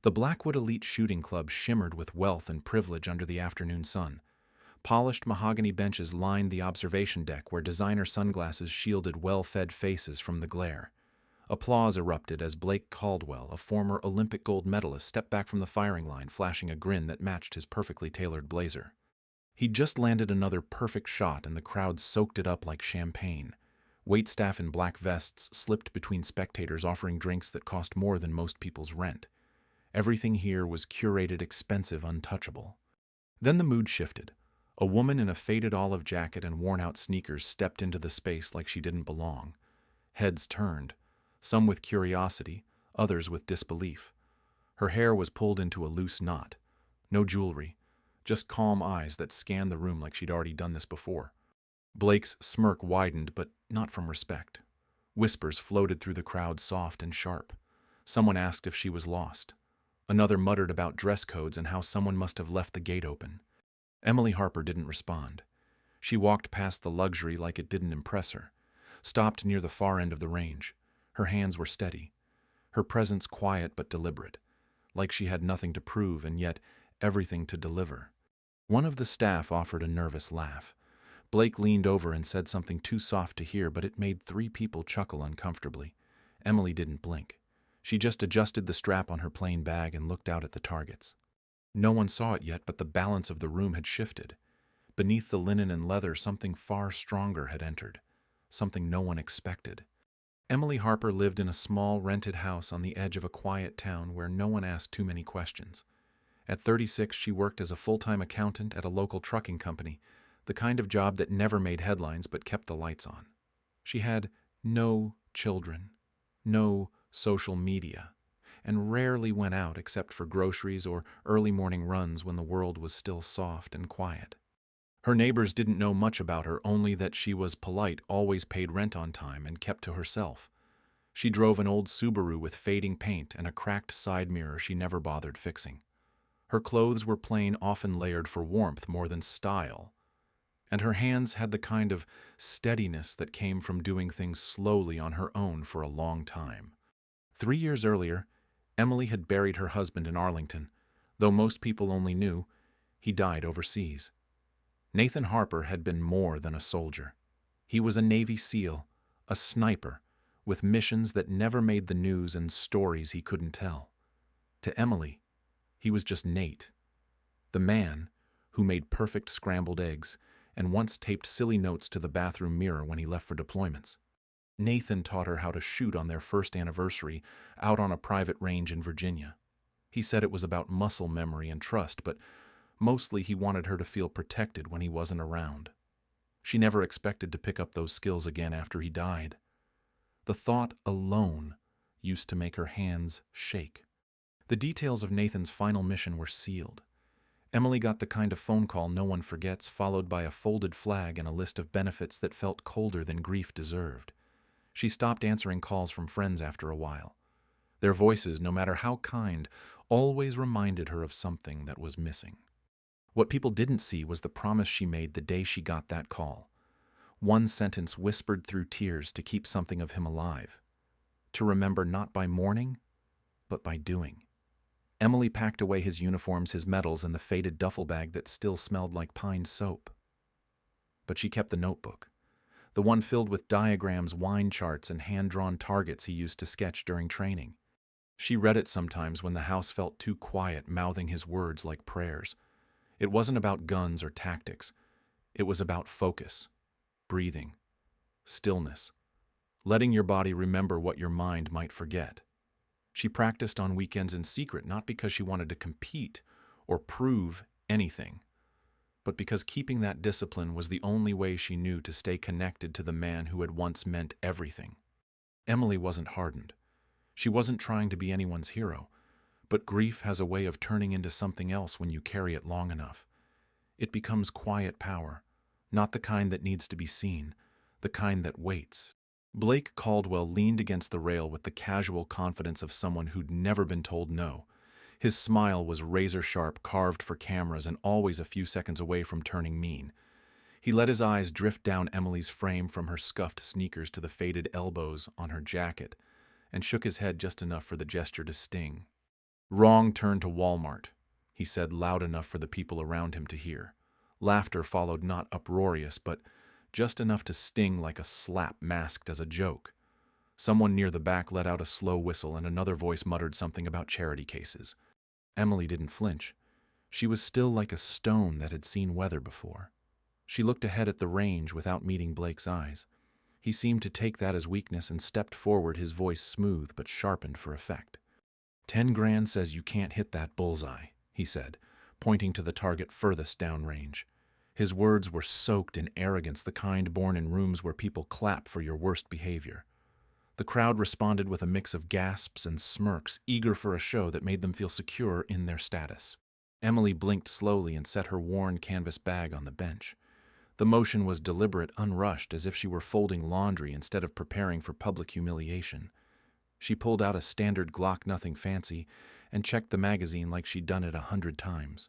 The Blackwood Shooting Club shimmered with wealth and privilege under the afternoon sun. Polished mahogany benches lined the observation deck where designer sunglasses shielded well-fed faces from the glare. Applause erupted as Blake Caldwell, a former Olympic gold medalist, stepped back from the firing line, flashing a grin that matched his perfectly tailored blazer. He'd just landed another perfect shot, and the crowd soaked it up like champagne. Waitstaff in black vests slipped between spectators, offering drinks that cost more than most people's rent. Everything here was curated, expensive, untouchable. Then the mood shifted. A woman in a faded olive jacket and worn-out sneakers stepped into the space like she didn't belong. Heads turned, some with curiosity, others with disbelief. Her hair was pulled into a loose knot. No jewelry, just calm eyes that scanned the room like she'd already done this before. Blake's smirk widened, but not from respect. Whispers floated through the crowd, soft and sharp. Someone asked if she was lost. Another muttered about dress codes and how someone must have left the gate open. Emily Harper didn't respond. She walked past the luxury like it didn't impress her, stopped near the far end of the range. Her hands were steady, her presence quiet but deliberate, like she had nothing to prove and yet everything to deliver. One of the staff offered a nervous laugh. Blake leaned over and said something too soft to hear, but it made 3 people chuckle uncomfortably. Emily didn't blink. She just adjusted the strap on her plain bag and looked out at the targets. No one saw it yet, but the balance of the room had shifted. Beneath the linen and leather, something far stronger had entered, something no one expected. Emily Harper lived in a small, rented house on the edge of a quiet town where no one asked too many questions. At 36, she worked as a full-time accountant at a local trucking company, the kind of job that never made headlines but kept the lights on. She had no children, no social media, and rarely went out except for groceries or early morning runs when the world was still soft and quiet. Her neighbors didn't know much about her, only that she was polite, always paid rent on time, and kept to herself. She drove an old Subaru with fading paint and a cracked side mirror she never bothered fixing. Her clothes were plain, often layered for warmth more than style, and her hands had the kind of steadiness that came from doing things slowly on her own for a long time. 3 years earlier, Emily had buried her husband in Arlington, though most people only knew he died overseas. Nathan Harper had been more than a soldier. He was a Navy SEAL, a sniper, with missions that never made the news and stories he couldn't tell. To Emily, he was just Nate, the man who made perfect scrambled eggs and once taped silly notes to the bathroom mirror when he left for deployments. Nathan taught her how to shoot on their first anniversary out on a private range in Virginia. He said it was about muscle memory and trust, but mostly he wanted her to feel protected when he wasn't around. She never expected to pick up those skills again after he died. The thought alone used to make her hands shake. The details of Nathan's final mission were sealed. Emily got the kind of phone call no one forgets, followed by a folded flag and a list of benefits that felt colder than grief deserved. She stopped answering calls from friends after a while. Their voices, no matter how kind, always reminded her of something that was missing. What people didn't see was the promise she made the day she got that call. One sentence whispered through tears to keep something of him alive. To remember not by mourning, but by doing. Emily packed away his uniforms, his medals, and the faded duffel bag that still smelled like pine soap. But she kept the notebook, the one filled with diagrams, wine charts, and hand-drawn targets he used to sketch during training. She read it sometimes when the house felt too quiet, mouthing his words like prayers. It wasn't about guns or tactics. It was about focus, breathing, stillness, letting your body remember what your mind might forget. She practiced on weekends in secret, not because she wanted to compete or prove anything, but because keeping that discipline was the only way she knew to stay connected to the man who had once meant everything. Emily wasn't hardened. She wasn't trying to be anyone's hero, but grief has a way of turning into something else when you carry it long enough. It becomes quiet power, not the kind that needs to be seen, the kind that waits. Blake Caldwell leaned against the rail with the casual confidence of someone who'd never been told no. His smile was razor-sharp, carved for cameras, and always a few seconds away from turning mean. He let his eyes drift down Emily's frame from her scuffed sneakers to the faded elbows on her jacket, and shook his head just enough for the gesture to sting. "Wrong turn to Walmart," he said loud enough for the people around him to hear. Laughter followed, not uproarious, but just enough to sting like a slap masked as a joke. Someone near the back let out a slow whistle and another voice muttered something about charity cases. Emily didn't flinch. She was still like a stone that had seen weather before. She looked ahead at the range without meeting Blake's eyes. He seemed to take that as weakness and stepped forward, his voice smooth but sharpened for effect. "10 grand says you can't hit that bullseye," he said, pointing to the target furthest downrange. His words were soaked in arrogance, the kind born in rooms where people clap for your worst behavior. The crowd responded with a mix of gasps and smirks, eager for a show that made them feel secure in their status. Emily blinked slowly and set her worn canvas bag on the bench. The motion was deliberate, unrushed, as if she were folding laundry instead of preparing for public humiliation. She pulled out a standard Glock, nothing fancy, and checked the magazine like she'd done it 100 times.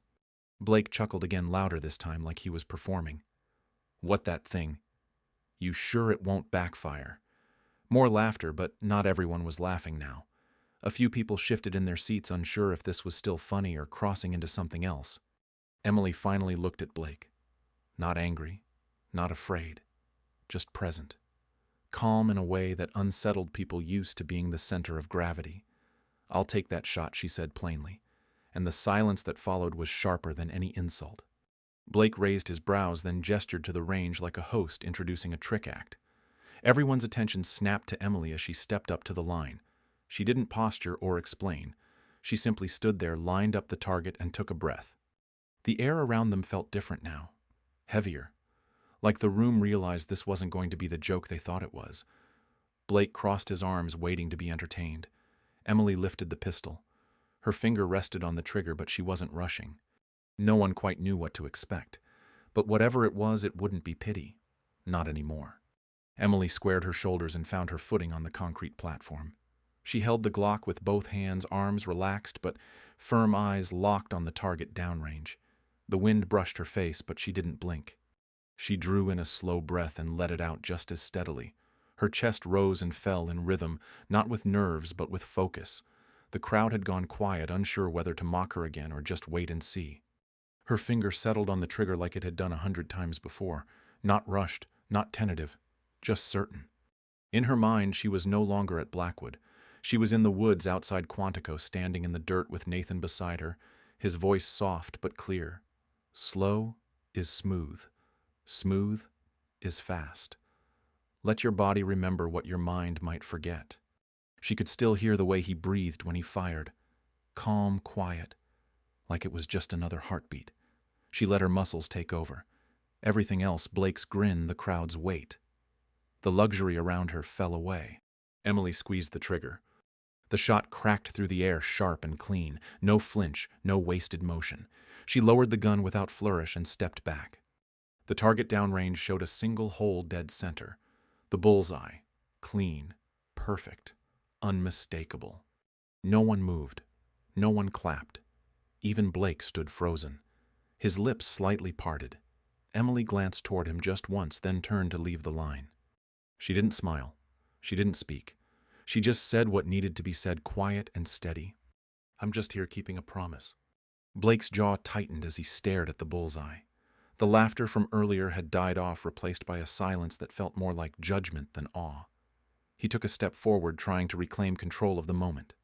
Blake chuckled again, louder this time, like he was performing. "What, that thing? You sure it won't backfire?" More laughter, but not everyone was laughing now. A few people shifted in their seats, unsure if this was still funny or crossing into something else. Emily finally looked at Blake. Not angry, not afraid, just present. Calm in a way that unsettled people used to being the center of gravity. "I'll take that shot," she said plainly, and the silence that followed was sharper than any insult. Blake raised his brows, then gestured to the range like a host introducing a trick act. Everyone's attention snapped to Emily as she stepped up to the line. She didn't posture or explain. She simply stood there, lined up the target, and took a breath. The air around them felt different now. Heavier. Like the room realized this wasn't going to be the joke they thought it was. Blake crossed his arms, waiting to be entertained. Emily lifted the pistol. Her finger rested on the trigger, but she wasn't rushing. No one quite knew what to expect. But whatever it was, it wouldn't be pity. Not anymore. Emily squared her shoulders and found her footing on the concrete platform. She held the Glock with both hands, arms relaxed but firm, eyes locked on the target downrange. The wind brushed her face, but she didn't blink. She drew in a slow breath and let it out just as steadily. Her chest rose and fell in rhythm, not with nerves but with focus. The crowd had gone quiet, unsure whether to mock her again or just wait and see. Her finger settled on the trigger like it had done 100 times before, not rushed, not tentative, just certain. In her mind, she was no longer at Blackwood. She was in the woods outside Quantico, standing in the dirt with Nathan beside her, his voice soft but clear. Slow is smooth. Smooth is fast. Let your body remember what your mind might forget. She could still hear the way he breathed when he fired. Calm, quiet, like it was just another heartbeat. She let her muscles take over. Everything else, Blake's grin, the crowd's weight. The luxury around her fell away. Emily squeezed the trigger. The shot cracked through the air, sharp and clean. No flinch, no wasted motion. She lowered the gun without flourish and stepped back. The target downrange showed a single hole dead center. The bullseye. Clean. Perfect. Unmistakable. No one moved. No one clapped. Even Blake stood frozen. His lips slightly parted. Emily glanced toward him just once, then turned to leave the line. She didn't smile. She didn't speak. She just said what needed to be said, quiet and steady. "I'm just here keeping a promise." Blake's jaw tightened as he stared at the bullseye. The laughter from earlier had died off, replaced by a silence that felt more like judgment than awe. He took a step forward, trying to reclaim control of the moment.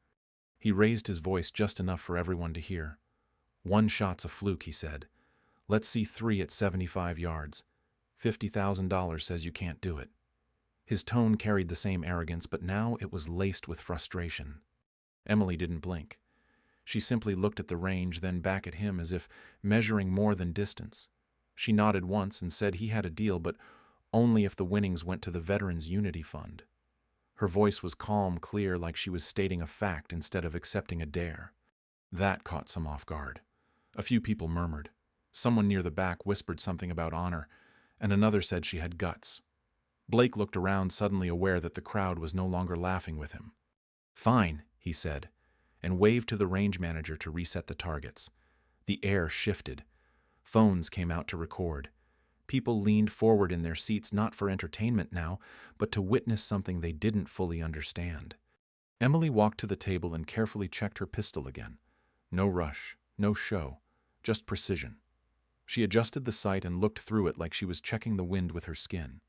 He raised his voice just enough for everyone to hear. "One shot's a fluke," he said. "Let's see 3 at 75 yards. $50,000 says you can't do it." His tone carried the same arrogance, but now it was laced with frustration. Emily didn't blink. She simply looked at the range, then back at him as if measuring more than distance. She nodded once and said he had a deal, but only if the winnings went to the Veterans Unity Fund. Her voice was calm, clear, like she was stating a fact instead of accepting a dare. That caught some off guard. A few people murmured. Someone near the back whispered something about honor, and another said she had guts. Blake looked around, suddenly aware that the crowd was no longer laughing with him. "Fine," he said, and waved to the range manager to reset the targets. The air shifted. Phones came out to record. People leaned forward in their seats, not for entertainment now, but to witness something they didn't fully understand. Emily walked to the table and carefully checked her pistol again. No rush, no show, just precision. She adjusted the sight and looked through it like she was checking the wind with her skin.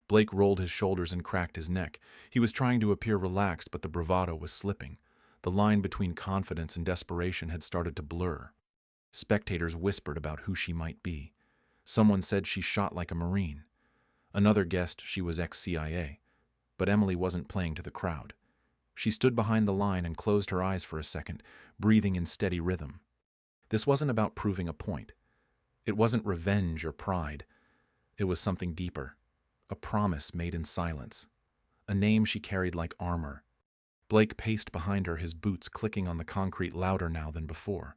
Blake rolled his shoulders and cracked his neck. He was trying to appear relaxed, but the bravado was slipping. The line between confidence and desperation had started to blur. Spectators whispered about who she might be. Someone said she shot like a Marine. Another guessed she was ex-CIA. But Emily wasn't playing to the crowd. She stood behind the line and closed her eyes for a second, breathing in steady rhythm. This wasn't about proving a point. It wasn't revenge or pride. It was something deeper. A promise made in silence. A name she carried like armor. Blake paced behind her, his boots clicking on the concrete louder now than before.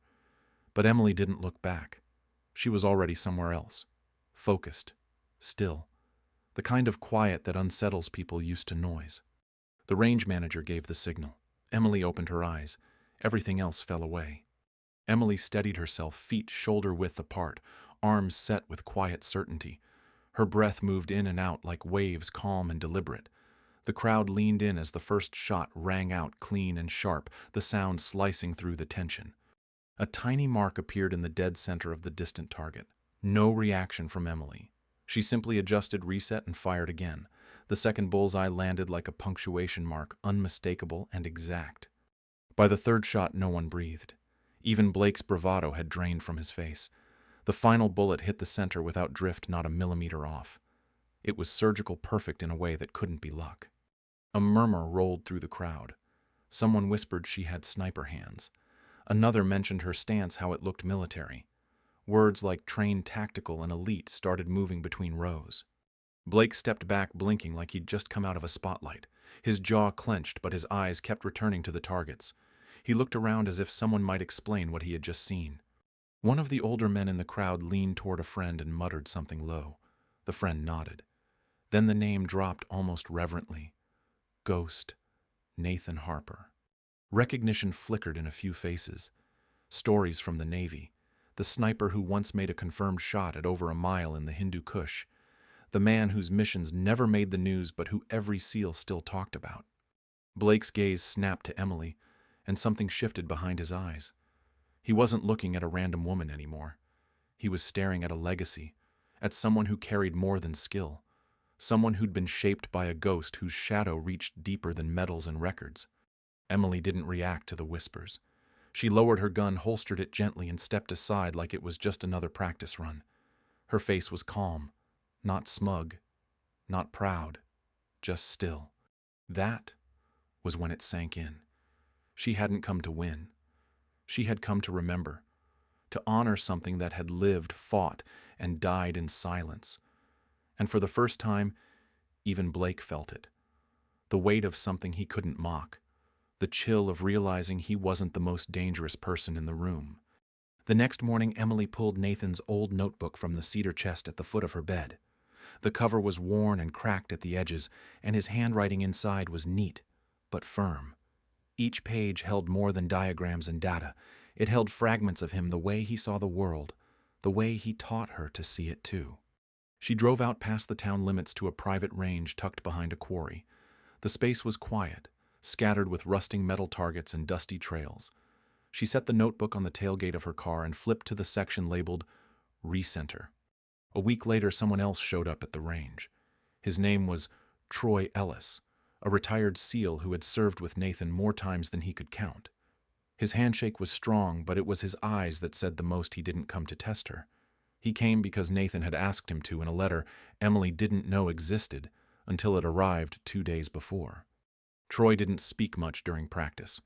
But Emily didn't look back. She was already somewhere else. Focused. Still. The kind of quiet that unsettles people used to noise. The range manager gave the signal. Emily opened her eyes. Everything else fell away. Emily steadied herself, feet shoulder-width apart, arms set with quiet certainty. Her breath moved in and out like waves, calm and deliberate. The crowd leaned in as the first shot rang out clean and sharp, the sound slicing through the tension. A tiny mark appeared in the dead center of the distant target. No reaction from Emily. She simply adjusted, reset, and fired again. The second bullseye landed like a punctuation mark, unmistakable and exact. By the third shot, no one breathed. Even Blake's bravado had drained from his face. The final bullet hit the center without drift, not a millimeter off. It was surgical, perfect in a way that couldn't be luck. A murmur rolled through the crowd. Someone whispered she had sniper hands. Another mentioned her stance, how it looked military. Words like trained, tactical, and elite started moving between rows. Blake stepped back, blinking like he'd just come out of a spotlight. His jaw clenched, but his eyes kept returning to the targets. He looked around as if someone might explain what he had just seen. One of the older men in the crowd leaned toward a friend and muttered something low. The friend nodded. Then the name dropped almost reverently. Ghost. Nathan Harper. Recognition flickered in a few faces. Stories from the Navy. The sniper who once made a confirmed shot at over a mile in the Hindu Kush. The man whose missions never made the news but who every SEAL still talked about. Blake's gaze snapped to Emily, and something shifted behind his eyes. He wasn't looking at a random woman anymore. He was staring at a legacy, at someone who carried more than skill, someone who'd been shaped by a ghost whose shadow reached deeper than medals and records. Emily didn't react to the whispers. She lowered her gun, holstered it gently, and stepped aside like it was just another practice run. Her face was calm, not smug, not proud, just still. That was when it sank in. She hadn't come to win. She had come to remember, to honor something that had lived, fought, and died in silence. And for the first time, even Blake felt it. The weight of something he couldn't mock. The chill of realizing he wasn't the most dangerous person in the room. The next morning, Emily pulled Nathan's old notebook from the cedar chest at the foot of her bed. The cover was worn and cracked at the edges, and his handwriting inside was neat, but firm. Each page held more than diagrams and data. It held fragments of him, the way he saw the world, the way he taught her to see it too. She drove out past the town limits to a private range tucked behind a quarry. The space was quiet, scattered with rusting metal targets and dusty trails. She set the notebook on the tailgate of her car and flipped to the section labeled Recenter. A week later, someone else showed up at the range. His name was Troy Ellis, a retired SEAL who had served with Nathan more times than he could count. His handshake was strong, but it was his eyes that said the most. He didn't come to test her. He came because Nathan had asked him to in a letter Emily didn't know existed until it arrived 2 days before. Troy didn't speak much during practice.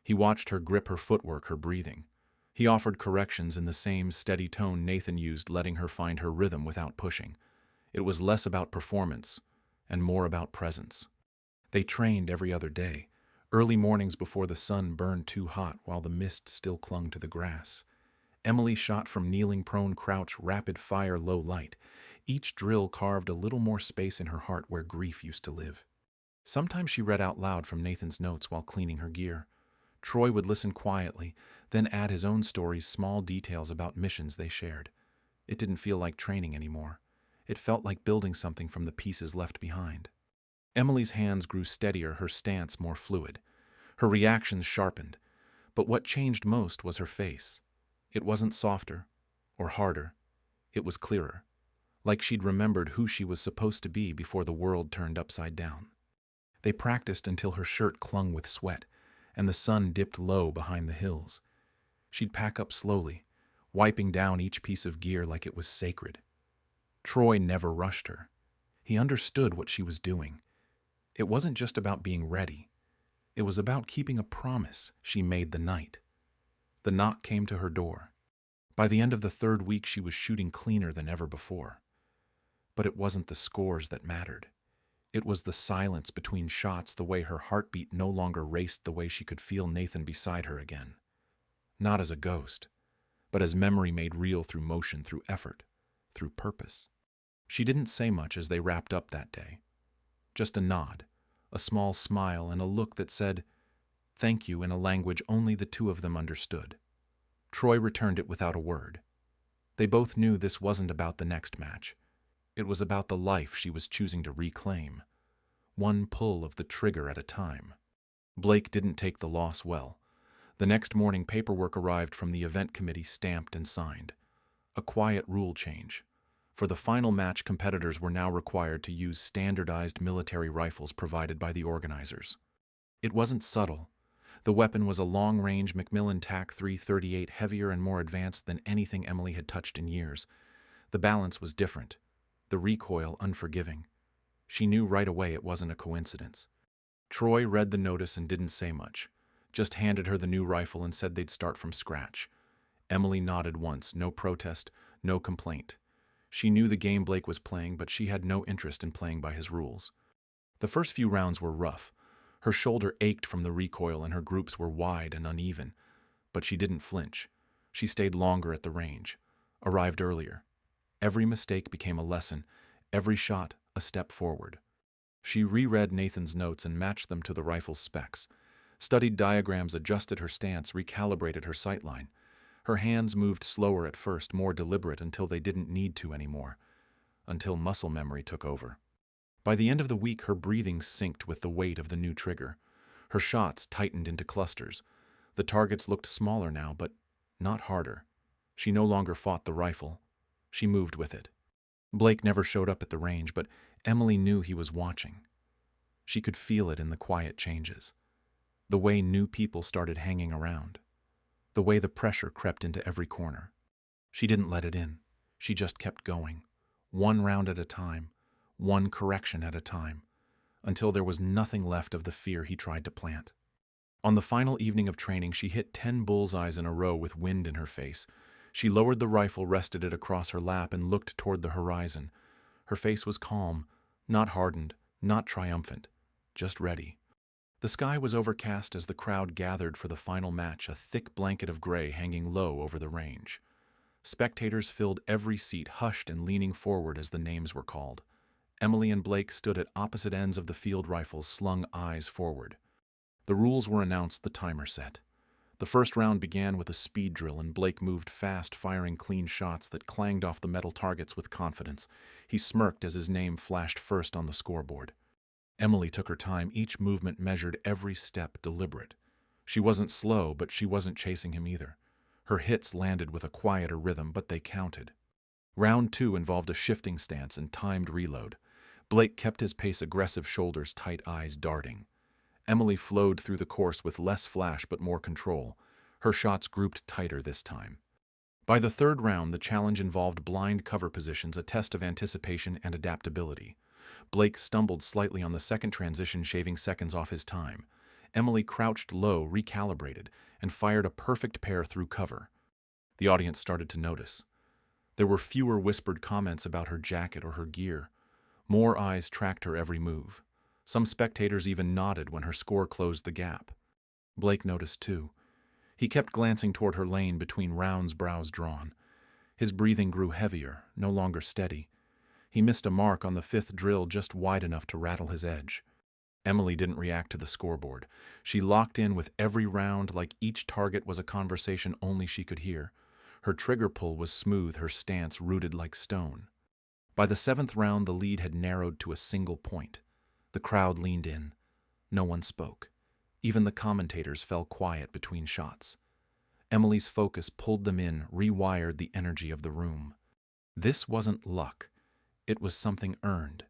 He watched her grip, her footwork, her breathing. He offered corrections in the same steady tone Nathan used, letting her find her rhythm without pushing. It was less about performance and more about presence. They trained every other day, early mornings before the sun burned too hot while the mist still clung to the grass. Emily shot from kneeling, prone, crouch, rapid fire, low light. Each drill carved a little more space in her heart where grief used to live. Sometimes she read out loud from Nathan's notes while cleaning her gear. Troy would listen quietly, then add his own stories, small details about missions they shared. It didn't feel like training anymore. It felt like building something from the pieces left behind. Emily's hands grew steadier, her stance more fluid. Her reactions sharpened. But what changed most was her face. It wasn't softer or harder. It was clearer, like she'd remembered who she was supposed to be before the world turned upside down. They practiced until her shirt clung with sweat, and the sun dipped low behind the hills. She'd pack up slowly, wiping down each piece of gear like it was sacred. Troy never rushed her. He understood what she was doing. It wasn't just about being ready. It was about keeping a promise she made the night. The knock came to her door. By the end of the third week, she was shooting cleaner than ever before. But it wasn't the scores that mattered. It was the silence between shots, the way her heartbeat no longer raced, the way she could feel Nathan beside her again. Not as a ghost, but as memory made real through motion, through effort, through purpose. She didn't say much as they wrapped up that day. Just a nod, a small smile, and a look that said, "Thank you," in a language only the two of them understood. Troy returned it without a word. They both knew this wasn't about the next match. It was about the life she was choosing to reclaim, one pull of the trigger at a time. Blake didn't take the loss well. The next morning, paperwork arrived from the event committee, stamped and signed. A quiet rule change. For the final match, competitors were now required to use standardized military rifles provided by the organizers. It wasn't subtle. The weapon was a long-range Macmillan TAC-338, heavier and more advanced than anything Emily had touched in years. The balance was different, the recoil unforgiving. She knew right away it wasn't a coincidence. Troy read the notice and didn't say much, just handed her the new rifle and said they'd start from scratch. Emily nodded once, no protest, no complaint. She knew the game Blake was playing, but she had no interest in playing by his rules. The first few rounds were rough. Her shoulder ached from the recoil and her groups were wide and uneven. But she didn't flinch. She stayed longer at the range, arrived earlier. Every mistake became a lesson, every shot a step forward. She reread Nathan's notes and matched them to the rifle's specs, studied diagrams, adjusted her stance, recalibrated her sightline. Her hands moved slower at first, more deliberate until they didn't need to anymore, until muscle memory took over. By the end of the week, her breathing synced with the weight of the new trigger. Her shots tightened into clusters. The targets looked smaller now, but not harder. She no longer fought the rifle. She moved with it. Blake never showed up at the range, but Emily knew he was watching. She could feel it in the quiet changes. The way new people started hanging around. The way the pressure crept into every corner. She didn't let it in. She just kept going, one round at a time, one correction at a time, until there was nothing left of the fear he tried to plant. On the final evening of training, she hit 10 bullseyes in a row with wind in her face. She lowered the rifle, rested it across her lap, and looked toward the horizon. Her face was calm, not hardened, not triumphant, just ready. The sky was overcast as the crowd gathered for the final match, a thick blanket of gray hanging low over the range. Spectators filled every seat, hushed and leaning forward as the names were called. Emily and Blake stood at opposite ends of the field, rifles slung eyes forward. The rules were announced, the timer set. The first round began with a speed drill, and Blake moved fast, firing clean shots that clanged off the metal targets with confidence. He smirked as his name flashed first on the scoreboard. Emily took her time, each movement measured, every step deliberate. She wasn't slow, but she wasn't chasing him either. Her hits landed with a quieter rhythm, but they counted. Round 2 involved a shifting stance and timed reload. Blake kept his pace, aggressive, shoulders tight, eyes darting. Emily flowed through the course with less flash but more control. Her shots grouped tighter this time. By the third round, the challenge involved blind cover positions, a test of anticipation and adaptability. Blake stumbled slightly on the second transition, shaving seconds off his time. Emily crouched low, recalibrated, and fired a perfect pair through cover. The audience started to notice. There were fewer whispered comments about her jacket or her gear. More eyes tracked her every move. Some spectators even nodded when her score closed the gap. Blake noticed too. He kept glancing toward her lane between rounds, brows drawn. His breathing grew heavier, no longer steady. He missed a mark on the 5th drill, just wide enough to rattle his edge. Emily didn't react to the scoreboard. She locked in with every round, like each target was a conversation only she could hear. Her trigger pull was smooth, her stance rooted like stone. By the 7th round, the lead had narrowed to a single point. The crowd leaned in. No one spoke. Even the commentators fell quiet between shots. Emily's focus pulled them in, rewired the energy of the room. This wasn't luck. It was something earned,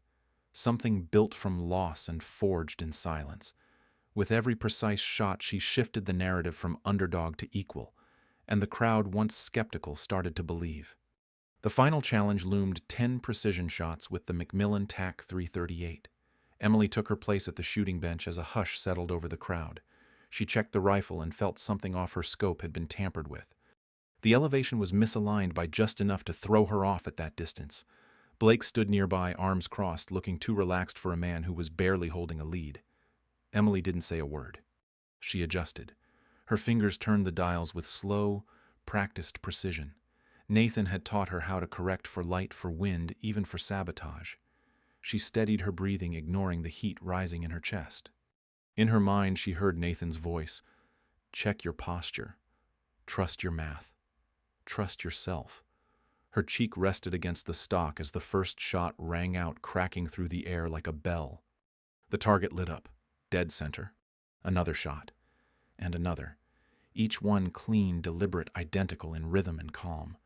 something built from loss and forged in silence. With every precise shot, she shifted the narrative from underdog to equal, and the crowd, once skeptical, started to believe. The final challenge loomed 10 precision shots with the Macmillan TAC 338. Emily took her place at the shooting bench as a hush settled over the crowd. She checked the rifle and felt something off her scope had been tampered with. The elevation was misaligned by just enough to throw her off at that distance. Blake stood nearby, arms crossed, looking too relaxed for a man who was barely holding a lead. Emily didn't say a word. She adjusted. Her fingers turned the dials with slow, practiced precision. Nathan had taught her how to correct for light, for wind, even for sabotage. She steadied her breathing, ignoring the heat rising in her chest. In her mind, she heard Nathan's voice. Check your posture. Trust your math. Trust yourself. Her cheek rested against the stock as the first shot rang out, cracking through the air like a bell. The target lit up, dead center. Another shot. And another. Each one clean, deliberate, identical in rhythm and calm.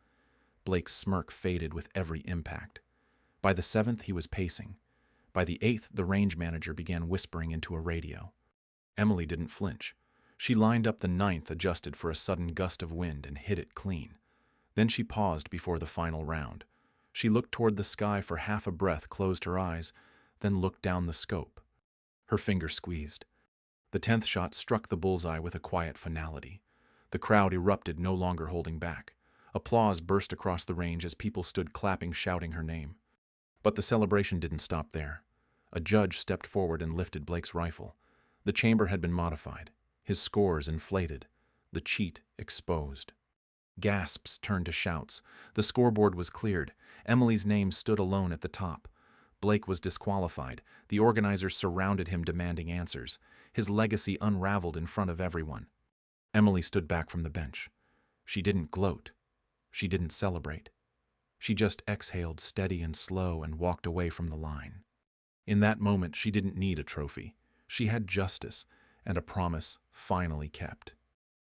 Blake's smirk faded with every impact. By the 7th, he was pacing. By the 8th, the range manager began whispering into a radio. Emily didn't flinch. She lined up the 9th, adjusted for a sudden gust of wind, and hit it clean. Then she paused before the final round. She looked toward the sky for half a breath, closed her eyes, then looked down the scope. Her finger squeezed. The 10th shot struck the bullseye with a quiet finality. The crowd erupted, no longer holding back. Applause burst across the range as people stood clapping, shouting her name. But the celebration didn't stop there. A judge stepped forward and lifted Blake's rifle. The chamber had been modified, his scores inflated, the cheat exposed. Gasps turned to shouts. The scoreboard was cleared. Emily's name stood alone at the top. Blake was disqualified. The organizers surrounded him, demanding answers. His legacy unraveled in front of everyone. Emily stood back from the bench. She didn't gloat. She didn't celebrate. She just exhaled, steady and slow, and walked away from the line. In that moment, she didn't need a trophy. She had justice and a promise finally kept.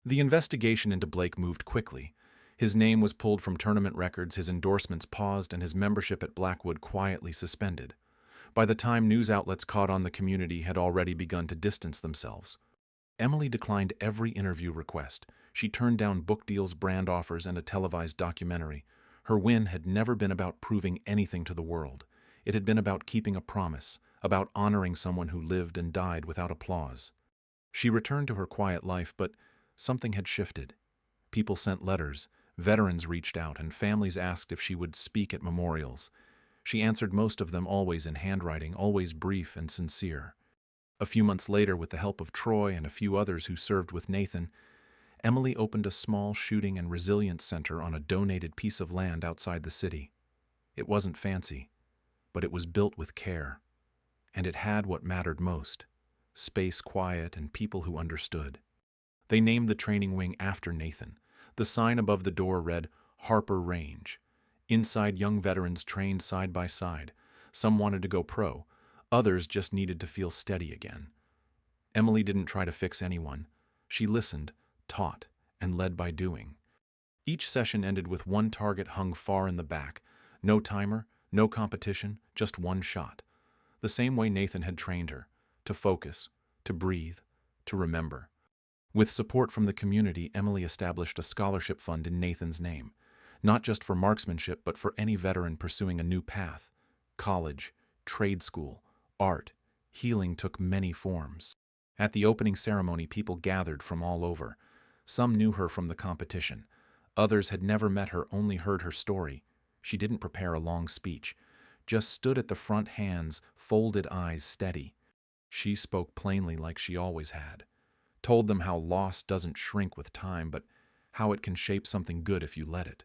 The investigation into Blake moved quickly. His name was pulled from tournament records, his endorsements paused, and his membership at Blackwood quietly suspended. By the time news outlets caught on, the community had already begun to distance themselves. Emily declined every interview request. She turned down book deals, brand offers, and a televised documentary. Her win had never been about proving anything to the world. It had been about keeping a promise, about honoring someone who lived and died without applause. She returned to her quiet life, but something had shifted. People sent letters, veterans reached out, and families asked if she would speak at memorials. She answered most of them, always in handwriting, always brief and sincere. A few months later, with the help of Troy and a few others who served with Nathan, Emily opened a small shooting and resilience center on a donated piece of land outside the city. It wasn't fancy, but it was built with care. And it had what mattered most: space, quiet, and people who understood. They named the training wing after Nathan. The sign above the door read, Harper Range. Inside, young veterans trained side by side. Some wanted to go pro. Others just needed to feel steady again. Emily didn't try to fix anyone. She listened, taught, and led by doing. Each session ended with one target hung far in the back. No timer, no competition, just one shot. The same way Nathan had trained her, to focus, to breathe, to remember. With support from the community, Emily established a scholarship fund in Nathan's name, not just for marksmanship, but for any veteran pursuing a new path. College, trade school, art, healing took many forms. At the opening ceremony, people gathered from all over. Some knew her from the competition. Others had never met her, only heard her story. She didn't prepare a long speech, just stood at the front, hands, folded, eyes steady. She spoke plainly, like she always had. Told them how loss doesn't shrink with time, but how it can shape something good if you let it.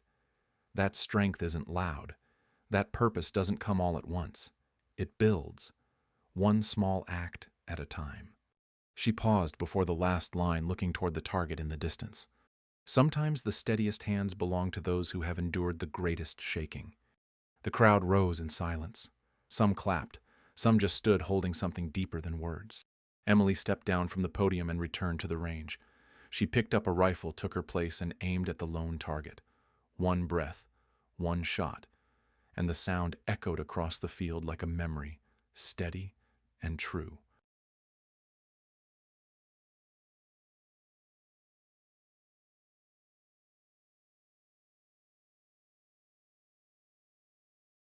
That strength isn't loud. That purpose doesn't come all at once. It builds, one small act at a time. She paused before the last line, looking toward the target in the distance. Sometimes the steadiest hands belong to those who have endured the greatest shaking. The crowd rose in silence. Some clapped. Some just stood, holding something deeper than words. Emily stepped down from the podium and returned to the range. She picked up a rifle, took her place, and aimed at the lone target. One breath, one shot, and the sound echoed across the field like a memory, steady and true.